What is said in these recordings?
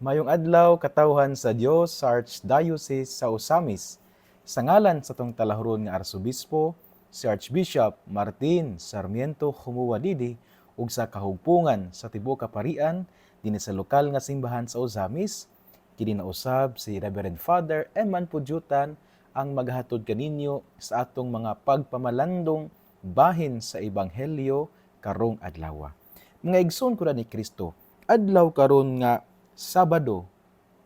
Mayong adlaw katawhan sa Dios sa Archdiocese sa Osamis. Sa ngalan sa tong talahuron nga Arsobispo, si Archbishop Martin Sarmiento Humuwadidi ug sa kahugpungan sa tibuok kaparian dinhi sa lokal nga simbahan sa Osamis, kini nausab si Reverend Father Eman Pudyutan ang maghatod kaninyo sa atong mga pagpamalandong bahin sa Ebanghelyo karong adlaw. Mga igsoon ko ni Kristo, adlaw karon nga Sabado,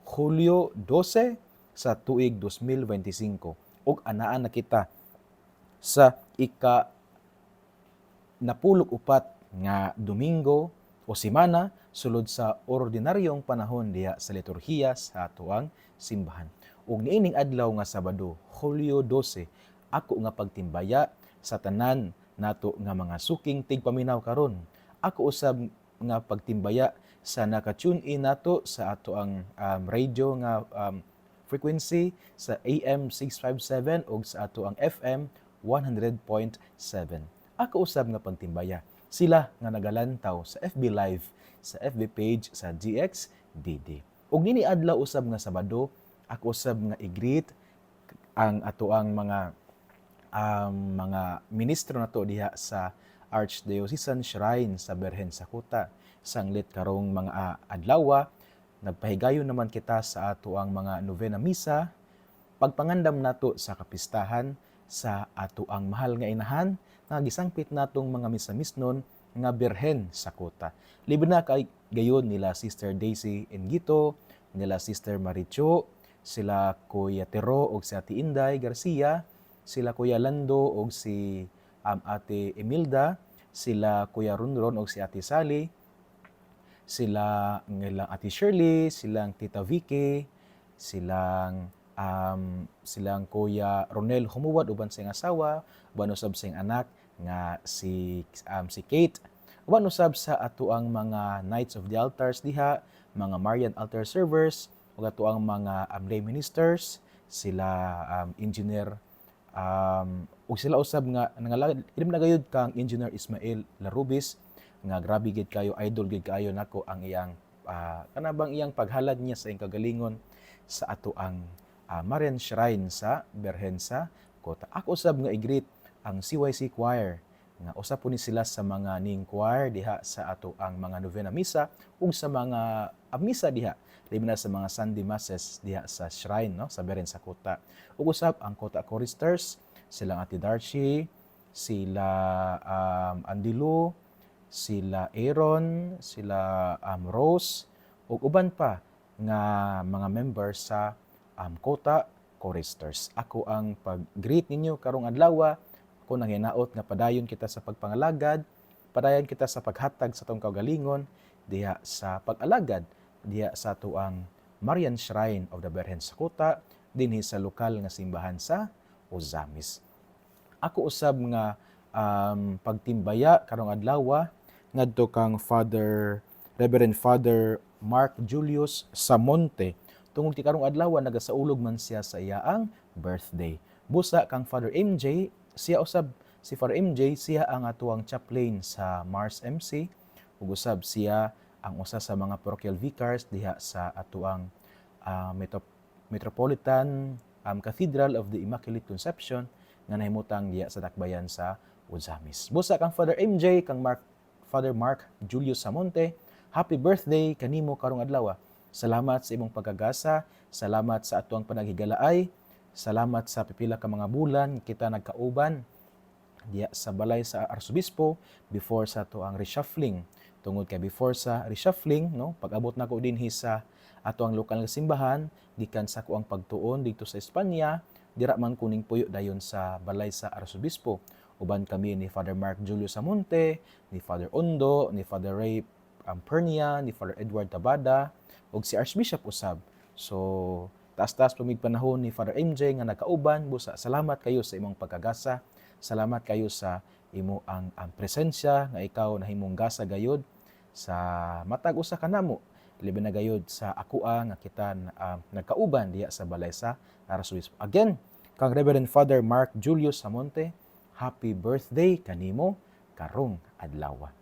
Hulyo 12 sa tuig 2025 ug anaa na kita sa napulog upat nga Domingo o semana sulod sa ordinaryong panahon diha sa liturhiya sa atuang simbahan. Ug niining adlaw nga Sabado, Hulyo 12, ako nga pagtimbaya sa tanan nato nga mga suking tigpaminaw karon. Ako usab nga pagtimbaya sa naka-tune in nato sa ato ang radio nga frequency sa AM 657 o sa ato ang FM 100.7. Ako usab nga pagtimbaya sila nga nagalantaw sa FB Live sa FB page sa GXDD. Ug nini adlaw usab nga Sabado, ako usab nga i-greet ang ato ang mga ministro nato diha sa Archdiocesan Shrine sa Berhen sa Kuta. Sanglit karong mga adlaw, nagpahigayon naman kita sa ato ang mga novena misa, pagpangandam nato sa kapistahan sa ato ang mahal nga inahan nga gisangpit natong mga misa-misnon nga Berhen sa Kuta. Libre na kay gayon nila Sister Daisy Engito, nila Sister Maricho, sila Kuya Tero o si Ate Inday Garcia, sila Kuya Lando o si Ate Emilda, sila Kuya Runron o si Ate Sally, sila ngilang Ate Shirley, silang Tita Vicky, silang Kuya Ronel Humuwad uban sa asawa, uban usab sa anak nga si Kate, uban usab sa ato ang mga Knights of the Altars diha, mga Marian altar servers, ug ato ang mga lay ministers, sila engineer ug sila usab nga ilim na gayud kang Engineer Ismael Larubis nga grabe gid kayo, idol gid kayo nako ang iyang kanabang iyang paghalad niya sa iyang kagalingon sa ato ang Marian Shrine sa Berhen sa Kuta. Ako usab nga i-greet ang CYC Choir nga usa po ni sila sa mga ning choir diha sa ato ang mga novena misa ug sa mga misa diha labi na sa mga Sunday masses diha sa shrine no sa Berhen sa Kuta. Ug usab ang Kuta choristers, silang Ate Darcy, sila Andilo, sila Aaron, sila Rose, ug uban pa nga mga members sa Kota Choristers. Ako ang pag-greet ninyo karong adlaw. Ako nang hinaot nga padayon kita sa pagpangalagad, padayon kita sa paghatag sa tong kaugalingon diha sa pag-alagad diha sa tuang Marian Shrine of the Berhen sa Kuta dinhi sa lokal nga simbahan sa Osamis. Ako usab nga pagtimbaya karong adlaw ngadto kang Reverend Father Mark Julius Samonte. Tungod ti karong adlaw nagasaulog man siya sa iyaang birthday. Busa kang Father MJ, siya usab si Father MJ, siya ang atuang chaplain sa Mars MC ug usab siya ang usa sa mga parochial vicars diha sa atuang Metropolitan Cathedral of the Immaculate Conception nga nahimutang diha sa Dakbayan sa Osamis. Busa kang Father MJ, kang Father Mark Julius Samonte, happy birthday kanimo karong adlaw. Salamat sa imong pagkagasa, salamat sa atuang panaghigalaay, salamat sa pipila ka mga bulan kita nagkauban diya sa balay sa Arsobispo before sa atuang reshuffling. Tungod kay before sa reshuffling, no, pag-abot nako dinhi sa atuang lokal nga simbahan, gikan sa kuang pagtuon dito sa Espanya, dira man kuning puyo dayon sa balay sa Arsobispo. Uban kami ni Father Mark Julius Samonte, ni Father Ondo, ni Father Ray Pernia, ni Father Edward Tabada, ug si Archbishop usab. So, taas-taas pamig panahon ni Father MJ nga nagkauban. Busa, salamat kayo sa imong pagkagasa. Salamat kayo sa imo ang presensya nga ikaw nahimong gasa gayud sa matag usa kanamo. Libi na gayud sa akua nga kita nagkauban diya sa balay sa Arsobispo. Again, kang Reverend Father Mark Julius Samonte, happy birthday kanimo karong adlaw.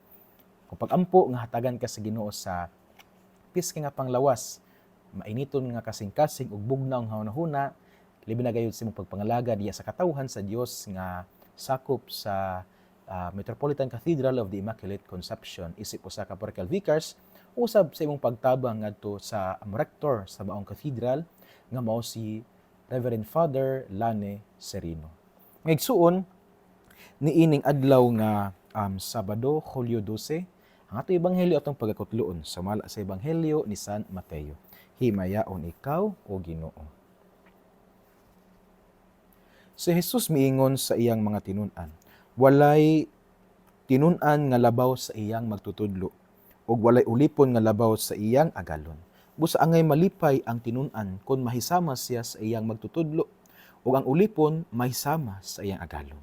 Kung pag-ampo nga hatagan ka sa Ginoo sa piski nga panglawas mainiton nga kasing-kasing ug bugnaw nga hunahuna, libi na gayud sa imong pagpangalaga diya sa katawhan sa Dios nga sakop sa Metropolitan Cathedral of the Immaculate Conception isip usa ka parochial vicars, usab sa imong pagtabang ngadto sa rector sa maong cathedral nga mao si Reverend Father Lane Serino. Ngigsuon niining adlaw nga Sabado, Hulyo 12, ang ato ebanghelyo atong pagakutloon sumala sa ebanghelyo ni San Mateo. Himayaon ikaw o Ginoo. Si Jesus miingon sa iyang mga tinun-an, walay tinun-an nga labaw sa iyang magtutudlo, ug walay ulipon nga labaw sa iyang agalon. Busa angay malipay ang tinun-an kung mahisama siya sa iyang magtutudlo, ug ang ulipon mahisama sa iyang agalon.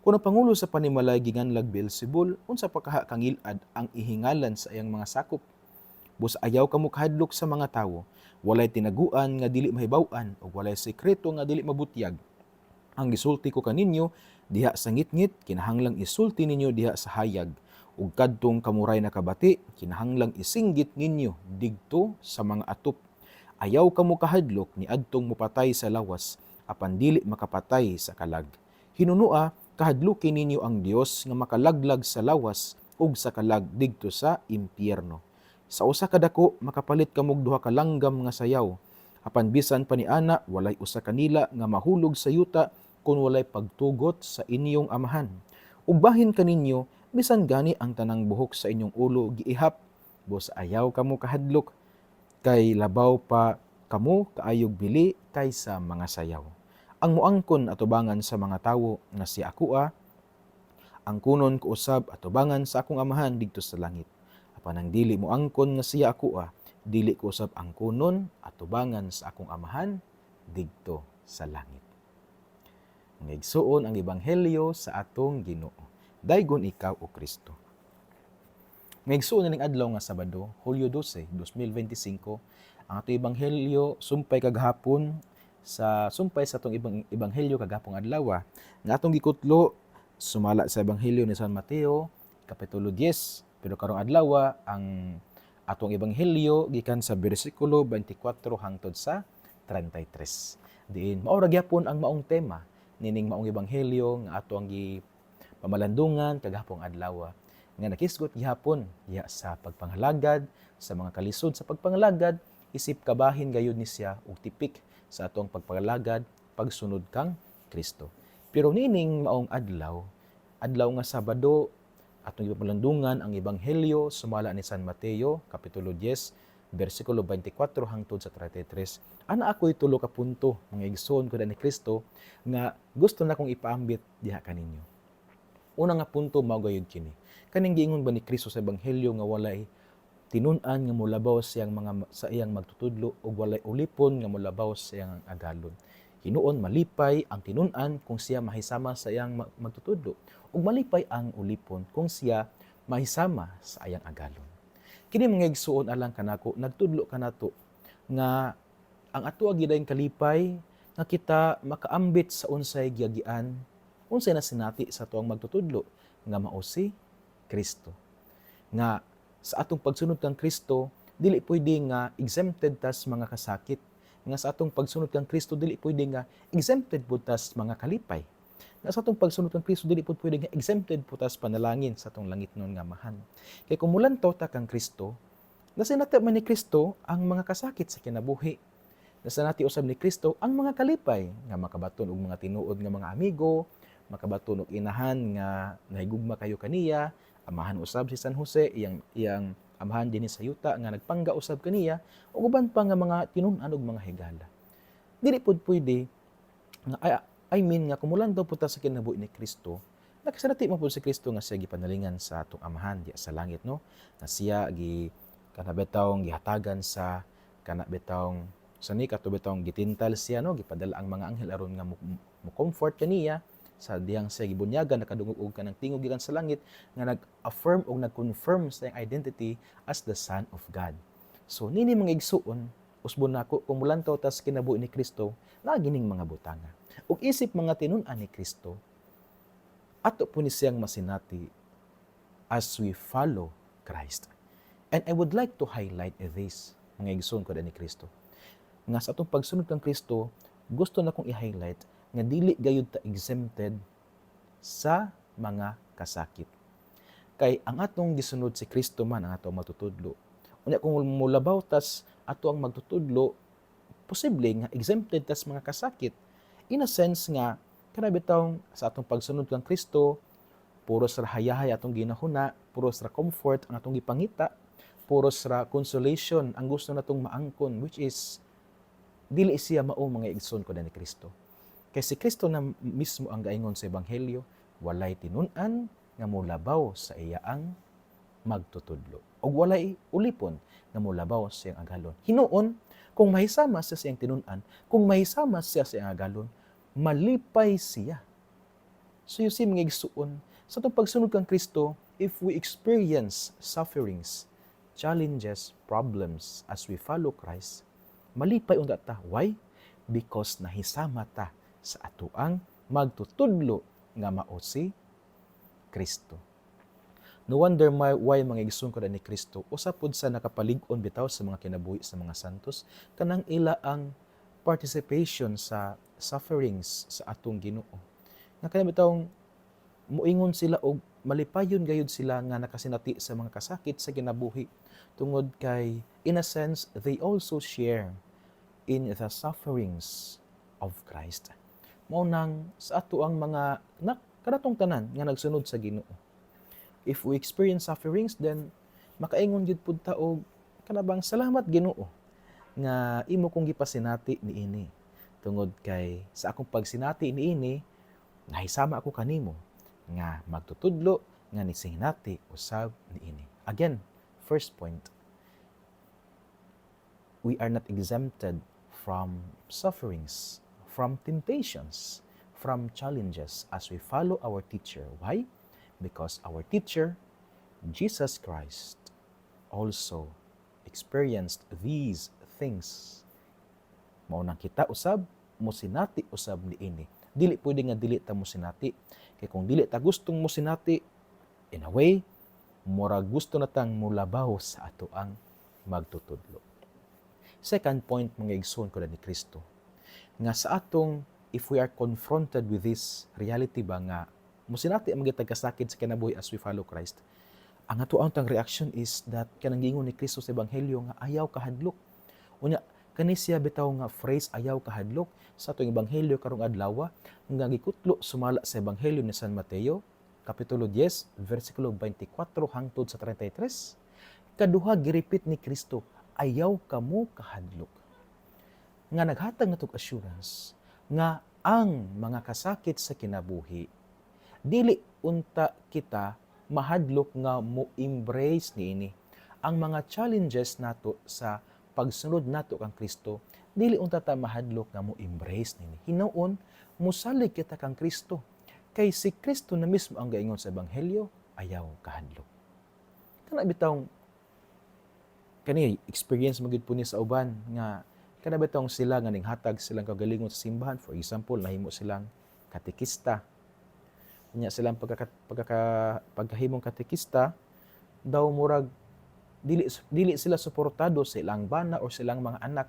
Kung ang pangulo sa panimalay ginganlag Beelzebul, unsa pa kaha kangilad ang ihingalan sa iyang mga sakop? Busa ayaw kamo kahadlok sa mga tawo, walay tinaguan nga dili mahibaw-an ug walay sekreto nga dili mabutyag. Ang gisulti ko kaninyo diha sa ngitngit, kinahanglang isulti ninyo diha sa hayag, ug kadtong kamuray na kabati, kinahanglang isinggit ninyo digto sa mga atop. Ayaw kamo kahadlok ni adtong mupatay sa lawas, apan dili makapatay sa kalag. Hinunua, kahadlukin ninyo ang Dios nga makalaglag sa lawas ug sa kalag digto sa impyerno. Sa usa ka dako makapalit kamog duha ka langgam nga sayaw, apan bisan pa ni ana walay usa kanila nga mahulog sa yuta kung walay pagtugot sa inyong amahan. Ug bahin kaninyo bisan gani ang tanang buhok sa inyong ulo giihap, bus ayaw kamo kahadlok kay labaw pa kamo kaayog bili kaysa mga sayaw. Ang muangkon atubangan sa mga tawo nga si Akoa, ang kunon ko usab atubangan sa akong amahan didto sa langit. Apan ang dili muangkon nga siya Akoa, dili ko usab ang kunon atubangan sa akong amahan didto sa langit. Ngigsuon ang ebanghelyo sa atong Ginoo. Daygon ikaw o Kristo. Ngigsuon ning adlaw nga Sabado, Hulyo 12, 2025, ang atong ebanghelyo sumpay kagahapon sa atong ebanghelyo kagapong adlaw nga atong gikutlo sumala sa ebanghelyo ni San Mateo kapitulo 10, pero karong adlaw ang atong ebanghelyo gikan sa bersikulo 24 hangtod sa 33. Diin mao ra gyapon ang maong tema nining maong ebanghelyo nga ato ang pamalandungan kagahapong adlaw nga nakisgot gihapon diha sa pagpanghalagad sa mga kalisod sa pagpangalagad isip kabahin gayud ni siya ug tipik sa atong pagpalagad, pagsunod kang Kristo. Pero nining maong adlaw nga Sabado, atong ipapalandungan ang Ebanghelyo sumala ni San Mateo, Kapitulo 10, versikulo 24 hangtod sa 33. Ana ako'y tulo ka punto, mga igsoon ko ni Kristo, nga gusto na kong ipaambit diha kaninyo. Una nga punto, mao gayud kini. Kaning giingon ba ni Kristo sa Ebanghelyo nga walay tinun-an nga molabaw sa iyang magtutudlo ug walay ulipon nga molabaw sa iyang agalon. Hinuon malipay ang tinun-an kung siya mahisama sa iyang magtutudlo ug malipay ang ulipon kung siya mahisama sa iyang agalon. Kini mga igsuon alang kanako nagtudlo kanato nga ang ato gidayng kalipay nga kita makaambit sa unsay giagian, unsay nasinati sa tuang magtutudlo nga mao si Kristo. Nga sa atong pagsunod kang Kristo, dili pwede nga exempted tas mga kasakit. Nga sa atong pagsunod kang Kristo, dili pwede nga exempted po tas mga kalipay. Nga sa atong pagsunod kang Kristo, dili po pwede nga exempted po tas panalangin sa atong langit nun nga mahan. Kaya kung mulantaw ta kang Kristo, nasinati man ni Kristo ang mga kasakit sa kinabuhi. Nasinati usab ni Kristo ang mga kalipay nga makabaton og mga tinuod nga mga amigo, makabaton og inahan nga nahigugma kayo kaniya, amahan usab si San Jose, iyang amahan din sa yuta nga nagpangga usab kaniya, ug uban pa nga mga tinun-an og mga higala. Dili pud pwede nga nga kumulan daw puta sa kinabuhi ni Kristo, nakasanati mo pud si Kristo nga siya gipanalingan sa atong amahan diya sa langit, no? Nga siya kanabetawng gihatagan sa kanabetawng sani katubetawng gitintal siya, no? Gipadala ang mga anghel aron nga mo comfort kaniya sa diyang siya gibunyagan, nakadungog og kanang tingog gikan sa langit nga nag-affirm o nag-confirm sa iyang identity as the Son of God. So nini mga igsuon, usbon nako kung mulantaw ta sa kinabuhi ni Kristo, na gining mga butanga. Ug isip mga tinun-an ni Kristo, ato po ni siyang masinati as we follow Christ. And I would like to highlight this, mga igsuon ko ni Kristo. nga sa atong pagsunod kang Kristo, gusto na kong i-highlight nga dili gayud ta exempted sa mga kasakit. Kay ang atong gisunod si Kristo man ang atong matutudlo. Unya kung mulabaw tas ato ang magtutudlo, posible nga exempted tas mga kasakit. In a sense nga kana bitaw sa atong pagsunod kang Kristo, puros ra hayahay atong ginahuna, puros ra comfort ang atong gipangita, puros ra consolation ang gusto natong maangkon, which is dili siya mao mga igsoon ko ni Kristo. Kay si Kristo na mismo ang gaingon sa Ebanghelyo, walay tinun-an nga mulabaw sa iya ang magtutudlo. O walay ulipon nga mulabaw sa iyang agalon. Hinuon, kung mahisama siya sa iyang tinun-an, kung mahisama siya sa iyang agalon, malipay siya. So you see mga igsoon, sa itong pagsunod kang Kristo, if we experience sufferings, challenges, problems as we follow Christ, malipay unta ta. Why? Because nahisama ta sa atoang magtutudlo nga mao si Kristo. No wonder why mga igsoon ko ni Kristo, usapod sa nakapalig-on bitaw sa mga kinabuhi sa mga santos, kanang ila ang participation sa sufferings sa atong Ginoo. Nga kaya bitawng muingon sila og malipayon gayud sila nga nakasinati sa mga kasakit sa kinabuhi tungod kay in a sense they also share in the sufferings of Christ. Mao nang sa ato ang mga kanatong tanan nga nagsunod sa Ginoo. If we experience sufferings, then makaingon gyud pud ta og kanabang salamat Ginoo nga imo kong gipasinati niini. Tungod kay sa akong pagsinati niini, nahisama ako kanimo nga magtutudlo nga nisinati usab niini. Again, first point, we are not exempted from sufferings, from temptations, from challenges as we follow our teacher. Why? Because our teacher, Jesus Christ, also experienced these things. Maunang kita usab, musinati usab niini. Dili pwede nga dili ta musinati. Kaya kung dili ta gustong musinati, in a way, mura gusto na tang mulabaw sa ato ang magtutudlo. Second point, mga igsoon ko ni Kristo, nga sa atong, if we are confronted with this reality ba nga, musinati ang mga kasakit sa kinabuhi as we follow Christ, ang ato ang reaction is that kanang gingon ni Kristo sa Ebanghelyo nga ayaw kahadlok. Unya, kani siya bitaw nga phrase ayaw kahadlok sa atong Ebanghelyo karong adlaw nga gikutlo sumala sa Ebanghelyo ni San Mateo, Kapitulo 10, versikulo 24 hangtod sa 33. Kaduha giripit ni Kristo, ayaw kamo kahadlok. Nga naghatag natog assurance nga ang mga kasakit sa kinabuhi dili unta kita mahadlok nga mo embrace niini. Ang mga challenges nato sa pagsunod nato kang Kristo dili unta ta mahadlok nga mo embrace niini. Hinuon mosalig kita kang Kristo. Kay si Kristo na mismo ang gaingon sa Ebanghelyo, ayaw kahadlok. Kana bitawng kani experience magid po ni sa uban nga kada bitong sila nga ninghatag silang kagalingon sa simbahan. For example, nahimo silang katekista. Nya silang pagkahimong katekista daw murag dili sila suportado sa ilang bana o silang mga anak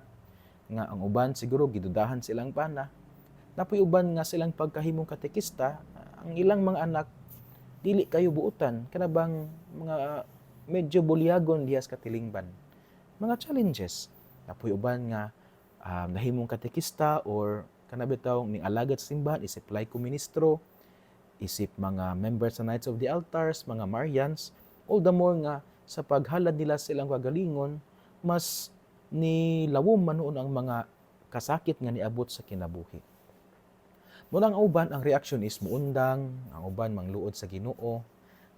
nga ang uban siguro gidudahan silang bana. Napoy uban nga silang pagkahimong katekista, ang ilang mga anak dili kayo buutan kanabang mga medyo bulyagon dihas katilingban. Mga challenges. Napoy uban nga nahimong katekista or kanabitaw ning alagad sa simbahan, isip laiko ministro, isip mga members sa Knights of the Altars, mga Marians, all the more nga sa paghalad nila sa ilang kagalingon, mas nilawom man noon ang mga kasakit nga niabot sa kinabuhi. Muna ang uban, ang reaction is muundang, ang uban mangluod sa Ginoo,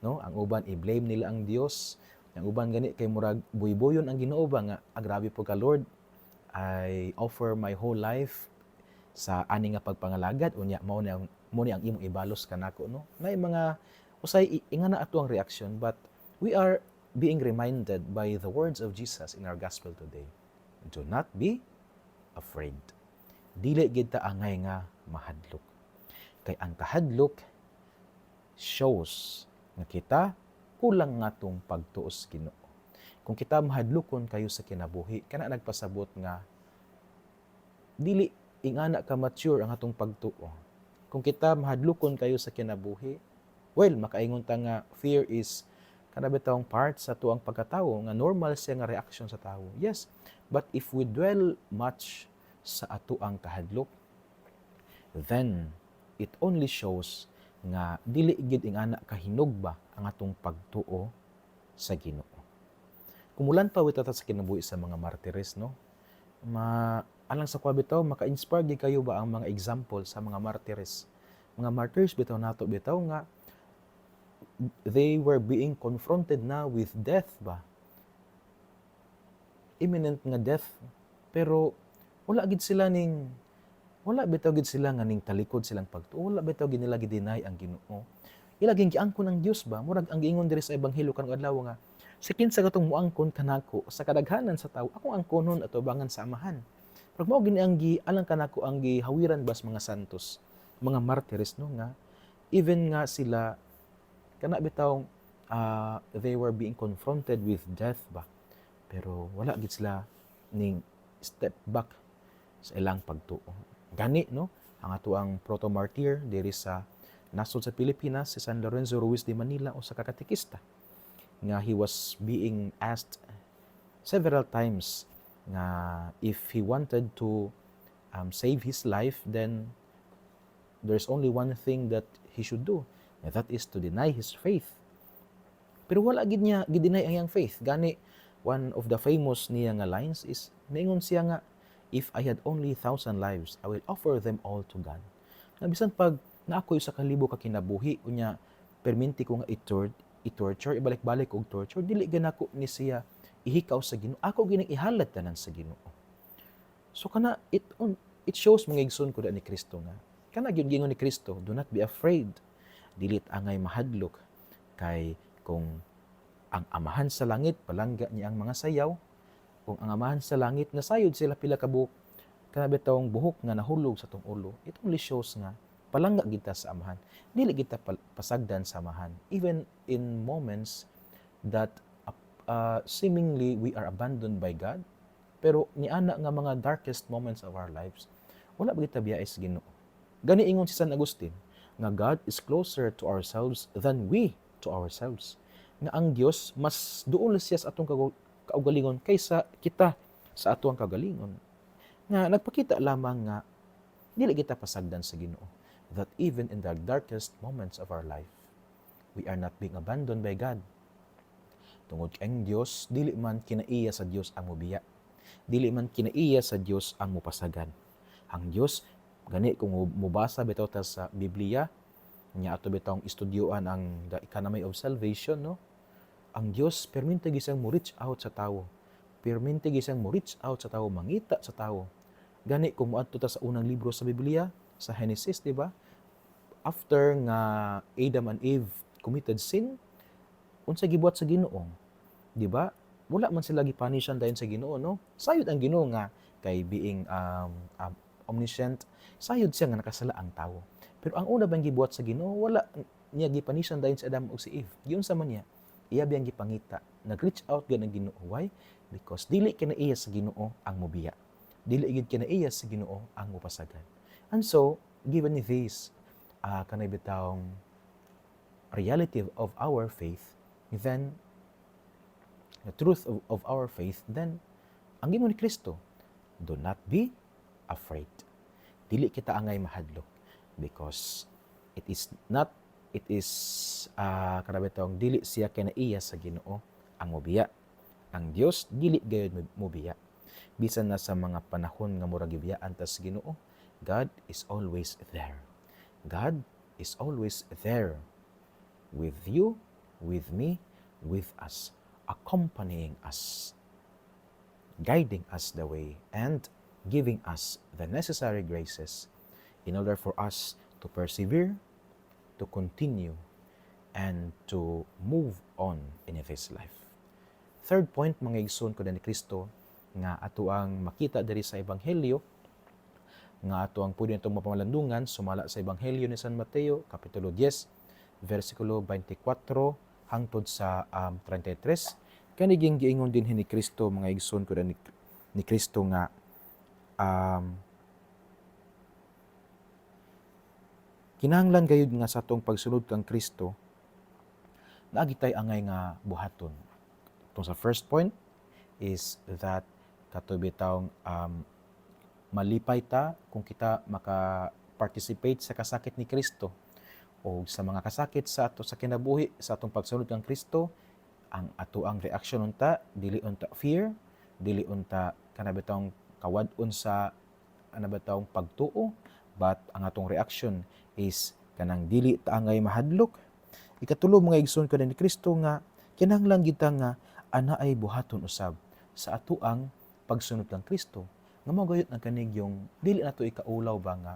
no? Ang uban i-blame nila ang Dios, ang uban gani kay murag buy-buyon ang Ginoo ba nga grabe po ka Lord, I offer my whole life sa ani nga pagpangalagad unya mao ni ang imong ibalos kanako, no? Nay mga usay ingana ato ang reaction, but we are being reminded by the words of Jesus in our gospel today. Do not be afraid. Dili gid ta angay nga mahadlok. Kay ang kahadlok shows nga kita kulang nga tong pagtuos Ginoo. Kung kita mahadlokon kayo sa kinabuhi, kana nagpasabot nga dili ingana ka mature ang atong pagtuo. Kung kita mahadlokon kayo sa kinabuhi, well, makaingon ta nga fear is kada bitawng part sa tuang pagkatawo nga normal siya nga reaction sa tawo. Yes, but if we dwell much sa atuang kahadlok, then it only shows nga dili gid ingana kahinugba ang atong pagtuo sa Ginoo. Kumulan pa wita ta sa kinabuhi sa mga martires, no? Alang sa kwa bitaw, maka-inspire di kayo ba ang mga example sa mga martires? Mga martyrs bitaw nato bitaw nga they were being confronted na with death ba? Imminent nga death. Pero wala bitaw gid sila nga ning talikod silang pagtuo. Wala bitaw gid nila gidinay ang Ginoo. Ilaging giangkon ng Dios ba? Murag ang giingon diri sa ebanghelyo karong adlaw nga sa kinsa katong muangkon kanako sa kadaghanan sa tawo, akong angkonon ato bangan sa amahan. Pero mao gini ang alang kanako ang gihawiran bas mga santos, mga martires, no, nga even nga sila kana bitaw they were being confronted with death ba, pero wala gid sila ning step back sa ilang pagtuo. Gani, no, ang ato ang proto-martyr diri sa nasod sa Pilipinas, si San Lorenzo Ruiz de Manila o sa kakatekista nga he was being asked several times nga if he wanted to save his life, then there's only one thing that he should do, and that is to deny his faith. Pero wala gid niya gideny ang iyang faith. Gani, one of the famous niya nga lines is, maingon siya nga, if I had only 1,000 lives, I will offer them all to God. Na bisan pag naakoy sa kalibo ka kinabuhi, unya perminti ko nga i-torture, ibalik-balik og torture, dili ganako ni siya ihikaw sa Ginoo. Ako ginang ihalad tanan sa Ginoo. So kana it shows mga igsoon ko da ni Kristo nga. Kana gyud gingon ni Kristo, do not be afraid. Dilit angay mahadlok kay kung ang amahan sa langit palangga niya ang mga sayaw, kung ang amahan sa langit nasayod sila pila ka buhok, kana bitawng buhok nga nahulog sa tong ulo, it only shows nga palangga kita sa amahan. Dili kita pasagdan sa amahan. Even in moments that seemingly we are abandoned by God, pero niana nga mga darkest moments of our lives, wala ba kita biyay sa Ginoo. Gani ingon si San Agustin, nga God is closer to ourselves than we to ourselves. Nga ang Dios mas duol siya sa atong kaugalingon kaysa kita sa atong kaugalingon. Nga nagpakita lamang nga dili kita pasagdan sa Ginoo. That even in the darkest moments of our life, we are not being abandoned by God. Tungod kay ang Dios, dili man kinaiya sa Dios ang mubiya. Dili man kinaiya sa Dios ang mupasagan. Ang Dios, gani kung mubasa bitaw ta sa Biblia, nya ato bitawng istudyoan ang the economy of salvation, no? Ang Dios perminti gisang mo reach out sa tawo. Perminti gisang mo reach out sa tawo, mangita sa tawo. Gani kung moadto ta sa unang libro sa Biblia, sa Genesis, di ba? After nga Adam and Eve committed sin, unsa gibuhat sa Ginoo, di ba? Wala man sila gipunishan dayon sa Ginoo, no? Sayod ang Ginoo nga kay being omniscient, sayod siya nga nakasala ang tawo. Pero ang una bang gibuhat sa Ginoo, wala niya gipunishan dayon sa Adam ug si Eve. Giun sa man niya, iya biyang gipangita. Nag-reach out gyud ang Ginoo. Why? Because dili kinaiya sa Ginoo ang mobiya. Dili gid kinaiya sa Ginoo ang mupasagan. And so, given this kanay bitawng reality of our faith, then the truth of our faith, then ang gingon ni Kristo, do not be afraid. Dili kita angay mahadlok because it is kanay bitawng dili siya kinaiya sa Ginoo ang mobiya. Ang Dios dili gayud mobiya. Bisan na sa mga panahon nga murag gibiyaan ta sa Ginoo, God is always there. God is always there with you, with me, with us, accompanying us, guiding us the way, and giving us the necessary graces in order for us to persevere, to continue, and to move on in this life. Third point, mga igsoon ko ni Kristo, nga ato ang makita diri sa Ebanghelyo, nga ato ang pwede nitong mapamalandungan, sumala sa Ebanghelyo ni San Mateo, Kapitulo 10, versikulo 24 hangtod sa 33. Kaniging giingon din ni Kristo, mga igsoon ko ni Kristo nga Kinahanglan gayud nga sa atong pagsunod kang Kristo, naagi tay angay nga buhaton. Itong sa first point is that katubi taong malipay ta kung kita maka-participate sa kasakit ni Kristo o sa mga kasakit sa ato sa kinabuhi sa atong pagsunod kang Kristo. Ang atoang reaksyon unta dili unta fear, dili unta kanabitang kawad-on sa anabitang pagtuo, but ang atong reaction is kanang dili ta angay mahadlok. Ikatulo, mga igsoon ko ni Kristo nga kinahanglan kita nga ana ay buhaton usab sa atoang pagsunod kang Kristo. Nga mao gayud ang kanig yung dili nato ikaulaw ba nga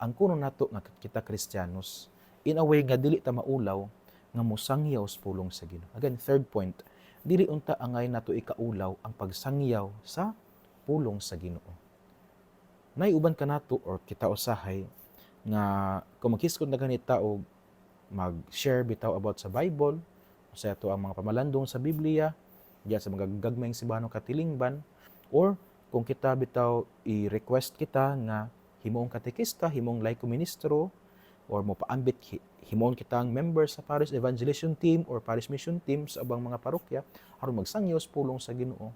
ang kuno nato nga kita Kristiyanos in a way nga dili ta maulaw nga mosangyaw sa pulong sa Ginoo. Again, third point, dili unta angay nato ikaulaw ang pagsangyaw sa pulong sa Ginoo. Nay uban kanato or kita usahay nga kung maghiskod na ganita og mag-share bitaw about sa Bible, sa ato ang mga pamalandong sa Biblia, diya sa mga gagmayng simbahanong katilingban, or kung kita bitaw i-request kita nga himong katekista, himong laiko ministro, or mo paambit himon kitang member sa parish evangelization team or parish mission team sa ubang mga parokya aron magsangyaw sa pulong sa Ginoo.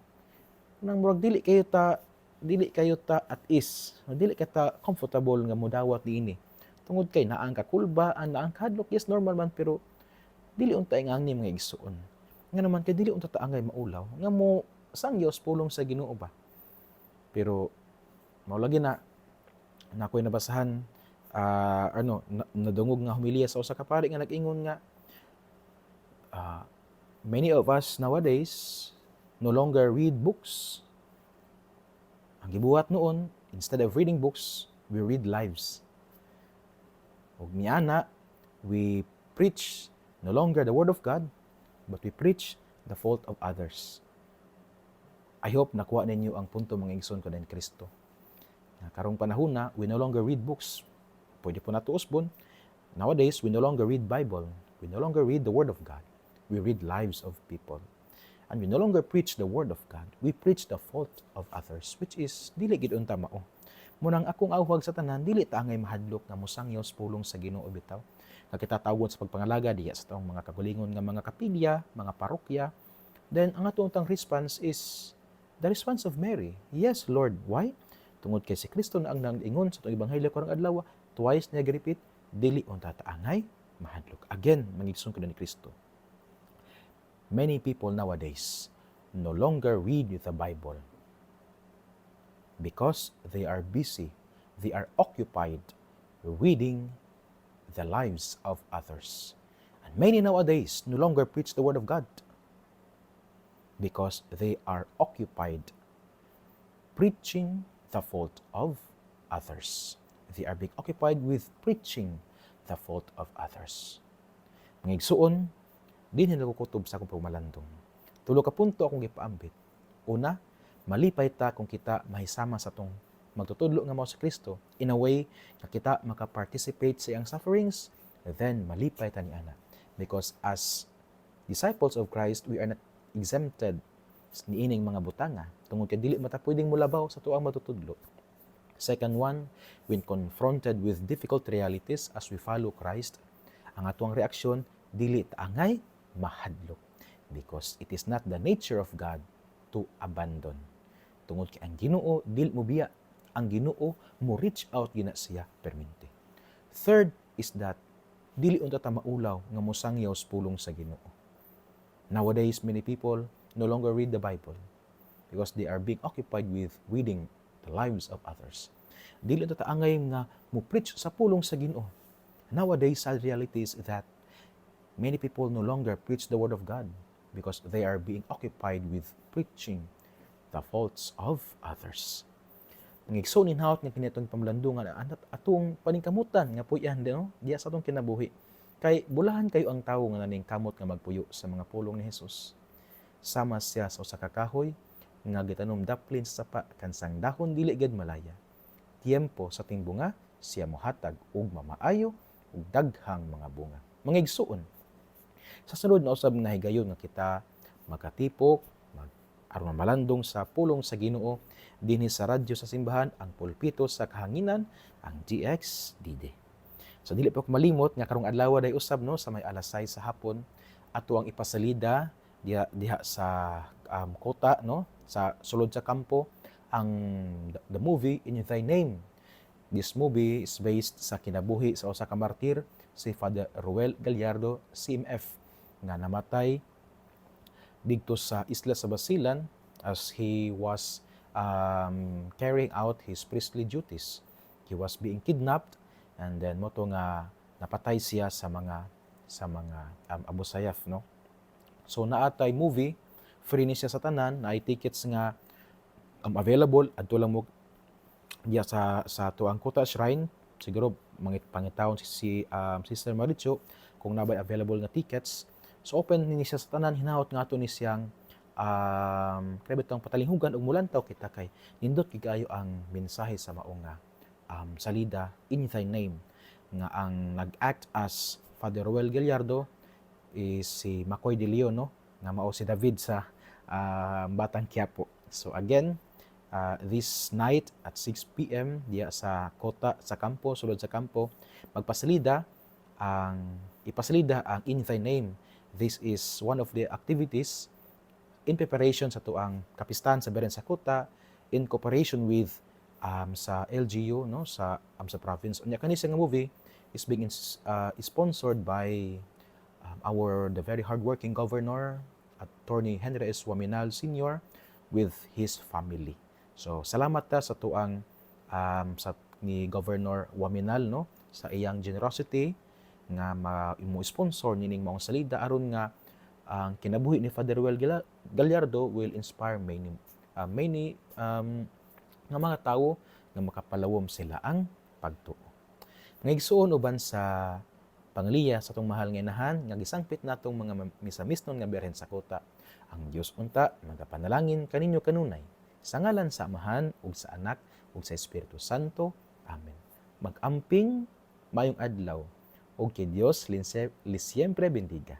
Nang murag dili kayo ta at ease, dili ka ta comfortable nga modawat niini. Tungod kay naang kakulbaan, naang kadlok, yes normal man, pero dili unta ang ni mga igsuon. Nga naman kay dili unta ta angay maulaw nga mo sangyaw sa pulong sa Ginoo ba. Pero mao lagi na nakoy nabasahan nadungog nga humilya sa usa ka pari nga nag-ingon nga many of us nowadays no longer read books. Ang gibuhat noon, instead of reading books, we read lives. Ug niana, we preach no longer the word of God, but we preach the fault of others. I hope nakuha ninyo ang punto mga igsoon ko ni Kristo. Karong panahon na, we no longer read books. Pwede po nato usbon. Nowadays, we no longer read Bible. We no longer read the Word of God. We read lives of people. And we no longer preach the Word of God. We preach the fault of others, which is dili gid unta mao. Munang akong awhag sa tanan, dili ta angay mahadlok nga mosangyaw sa pulong sa Ginoo bitaw. Nga kita tawgon sa pagpangalaga diya sa taong mga kagulingon nga mga kapilya, mga parokya. Then ang atong response is the response of Mary. Yes, Lord. Why? Tungod kay si Kristo na ang nang-ingon sa itong ebanghelyo karong adlaw, twice niya gi-repeat, dili unta ta angay mahadlok. Again, mangigsoon ko ni Kristo. Many people nowadays no longer read the Bible because they are busy, they are occupied reading the lives of others. And many nowadays no longer preach the Word of God because they are occupied preaching the fault of others. They are being occupied with preaching the fault of others. Mga igsuon, din nakukutob sa akong pagmalandong. Tulo ka punto akong gipaambit. Una, malipay ta kung kita mahisama sa tong magtutudlo nga mao sa Kristo in a way na kita maka-participate sa iyang sufferings, then malipay ta ni ana. Because as disciples of Christ, we are not exempted niining mga butanga tungod kay dili mata pwedeng mulabaw sa tuang matutudlo. Second one, when confronted with difficult realities as we follow Christ, ang atuang reaksyon, dili ta angay mahadlok. Because it is not the nature of God to abandon. Tungod kay ang Ginoo, dili mo biya. Ang Ginoo, mo reach out gina siya permente. Third is that, dili unta ta maulaw nga mosangyaw sa pulong sa Ginoo. Nowadays, many people no longer read the Bible because they are being occupied with reading the lives of others. Dili ta angay nga mo preach sa pulong sa Ginoo. Nowadays, sad reality is that many people no longer preach the Word of God because they are being occupied with preaching the faults of others. Ang igsoon inhawat nga kinitong pamlandungan atong paningkamutan nga puyan diya sa atong kinabuhi. Kay bulahan kayo ang tawo nga naning kamot nga magpuyo sa mga pulong ni Hesus. Sama siya sa usa ka kahoy nga gitanom daplin sa sapa kansang dahon dili gid malaya. Tiempo sa ting bunga siya mohatag og mamaayo ug daghang mga bunga. Mga igsuon, sa sunod na usab na higayon nga kita makatipok, aron malandong sa pulong sa Ginoo dinhi sa radyo sa simbahan, ang pulpito sa kahanginan, ang DXDD. So dili pa ko malimot nga karong adlaw day usab no sa may alas 6 sa hapon ato ang ipasalida diha sa kota no sa sulod sa kampo ang the movie In Thy Name. This movie is based sa kinabuhi sa usa ka martir si Father Ruel Gallardo CMF nga namatay didto sa isla sa Basilan as he was carrying out his priestly duties. He was being kidnapped and then moto nga napatay siya sa mga Abu Sayyaf no. So naatay movie, free ni siya sa tanan, naay tickets nga available adto lang mo diya sa tuang Kuta Shrine. Siguro pangitawon si Sister Maricho kung nabay available nga tickets. So open ni siya sa tanan, hinahot nga ato ni siyang grabe itong patalinghugan og mulantaw kita kay nindot kigayo ang mensahe sa mao nga salida In Thy Name nga ang nag-act as Father Ruel Gallardo is si Macoy de Leon no nga mao si David sa Batang Quiapo. So again, this night at 6 p.m. diya sa kota sa kampo, sulod sa kampo, ipasalida ang In Thy Name. This is one of the activities in preparation sa tuang kapistahan sa Beren sa Kuta in cooperation with sa LGU no sa province. Unya kani nga movie is being sponsored by the very hardworking governor Attorney Henry S. Waminal Sr. with his family. So salamat ta sa tuang ni Governor Waminal no sa iyang generosity nga mo sponsor nining maong salida aron nga ang kinabuhi ni Father Ruel Gallardo will inspire many nga mga tawo nga makapalawom sila ang pagtuo. Ngaigsuon uban sa pangliya sa tong mahal nga inahan nga gisangpit natong mga misamisnon nga Birhen sa Kuta. Ang Dios unta magapanalangin kaninyo kanunay sa ngalan sa Amahan ug sa Anak ug sa Espiritu Santo. Amen. Mag-amping mayong adlaw ug kay Dios siempre bendiga.